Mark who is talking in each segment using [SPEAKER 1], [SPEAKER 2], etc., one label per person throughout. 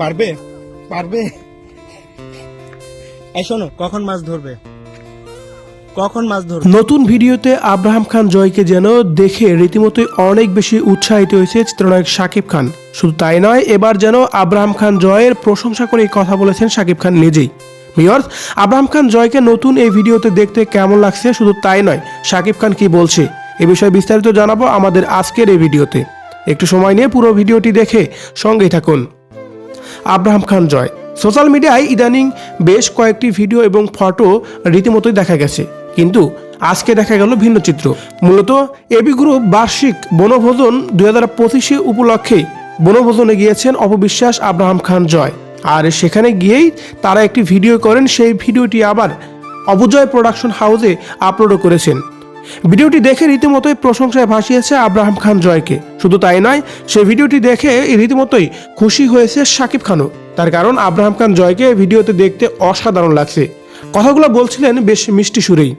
[SPEAKER 1] পারবে পারবে। এই শোনো, কখন মাছ ধরবে?
[SPEAKER 2] নতুন ভিডিওতে আব্রাহাম খান জয়কে যেন দেখে রীতিমতোই অনেক বেশি উৎসাহিত হয়েছে চিত্রনায়ক শাকিব খান। শুধু তাই নয়, এবার যেন আব্রাহাম খান জয়ের প্রশংসা করে এই কথা বলেছেন শাকিব খান নিজেই। ভিউয়ার্স, আব্রাহাম খান জয়কে নতুন এই ভিডিওতে দেখতে কেমন লাগছে, শুধু তাই নয় শাকিব খান কি বলছে এ বিষয়ে বিস্তারিত জানাবো আমাদের আজকের এই ভিডিওতে। একটু সময় নিয়ে পুরো ভিডিওটি দেখে সঙ্গেই থাকুন। আব্রাহাম খান জয় সোশ্যাল মিডিয়ায় ইদানিং বেশ কয়েকটি ভিডিও এবং ফটো রীতিমতোই দেখা গেছে, কিন্তু আজকে দেখা গেল ভিন্ন চিত্র। মূলত এবি গ্রুপ বার্ষিক বনভোজন 2025 উপলক্ষে বনভোজনে গিয়েছেন অপবিশ্বাস, আব্রাহাম খান জয়। আর সেখানে গিয়েই তারা একটি ভিডিও করেন, সেই ভিডিওটি আবার অপজয় প্রোডাকশন হাউসে আপলোডও করেছেন। ভিডিওটি দেখে রীতিমতোই প্রশংসায় ভাসিয়েছে আব্রাহাম খান জয়কে। শুধু তাই নয়, সেই ভিডিওটি দেখে রীতিমতোই খুশি হয়েছে শাকিব খানও। তার কারণ আব্রাহাম খান জয়কে ভিডিওতে দেখতে অসাধারণ লাগছে, কথাগুলো বলছিলেন বেশ মিষ্টি সুরেই।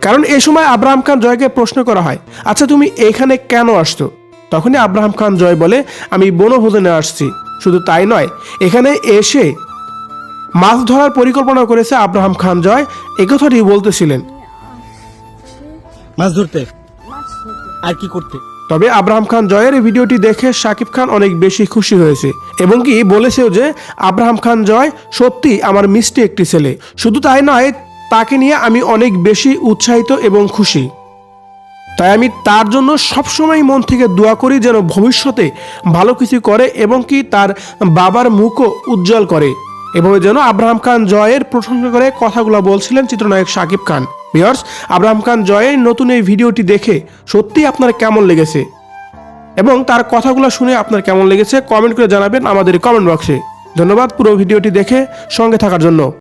[SPEAKER 2] কারণ এই সময় আব্রাহাম খান জয়কে প্রশ্ন করা হয়, আচ্ছা তুমি এখানে কেন আসছো? তখনই আব্রাহাম খান জয় বলে, আমি বনভোজনে আসছি। শুধু তাই নয়, এখানে এসে মাছ ধরার পরিকল্পনা করেছে আব্রাহাম খান জয়, একথাটি বলতেছিলেন।
[SPEAKER 1] মাছ ধরতে আর কি করতে?
[SPEAKER 2] তবে আব্রাহাম খান জয়ের এই ভিডিওটি দেখে শাকিব খান অনেক বেশি খুশি হয়েছে এবং কি বলেছেও যে আব্রাহাম খান জয় সত্যি আমার মিষ্টি একটি ছেলে। শুধু তাই নয়, তাকে নিয়ে আমি অনেক বেশি উৎসাহিত এবং খুশি। তাই আমি তার জন্য সবসময় মন থেকে দোয়া করি যেন ভবিষ্যতে ভালো কিছু করে এবং কি তার বাবার মুখও উজ্জ্বল করে। এভাবে যেন আব্রাহাম খান জয়ের প্রশংসা করে কথাগুলো বলছিলেন চিত্রনায়ক শাকিব খান। ভিউয়ার্স, আব্রাহাম খান জয়ের নতুন এই ভিডিওটি দেখে সত্যি আপনার কেমন লেগেছে এবং তার কথাগুলো শুনে আপনার কেমন লেগেছে কমেন্ট করে জানাবেন আমাদের কমেন্ট বক্সে। ধন্যবাদ পুরো ভিডিওটি দেখে সঙ্গে থাকার জন্য।